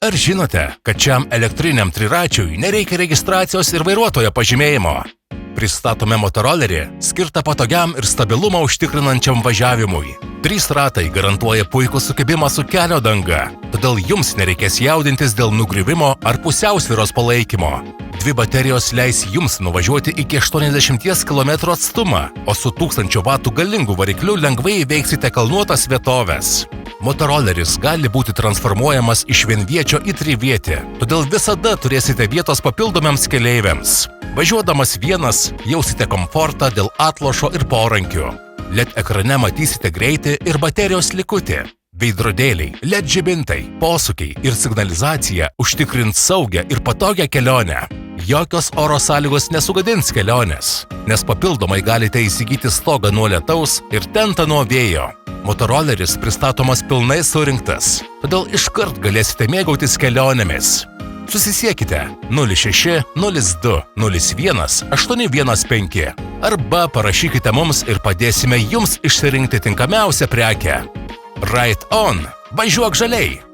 Ar žinote, kad šiam elektriniam triračiui nereikia registracijos ir vairuotojo pažymėjimo? Pristatome motorolerį, skirtą patogiam ir stabilumą užtikrinančiam važiavimui. 3 ratai garantuoja puikų sukibimą su kelio danga, todėl jums nereikės jaudintis dėl nugriuvimo ar pusiausvyros palaikymo. 2 baterijos leis jums nuvažiuoti iki 80 km atstumą, o su 1000 W galingu varikliu lengvai įveiksite kalnuotas vietoves. Motoroleris gali būti transformuojamas iš vienviečio į trivietį, todėl visada turėsite vietos papildomiams keleiviams. Važiuodamas vienas, jausite komfortą dėl atlošo ir porankių. LED ekrane matysite greitį ir baterijos likutį. Veidrodėliai, LED žibintai, posūkiai ir signalizacija užtikrins saugią ir patogią kelionę. Jokios oro sąlygos nesugadins kelionės, nes papildomai galite įsigyti stogą nuo lietaus ir tentą nuo vėjo. Motoroleris pristatomas pilnai surinktas, todėl iškart galėsite mėgautis kelionėmis. Susisiekite 06 02 01 815 arba parašykite mums ir padėsime jums išsirinkti tinkamiausią prekę. Ride on! Važiuok žaliai!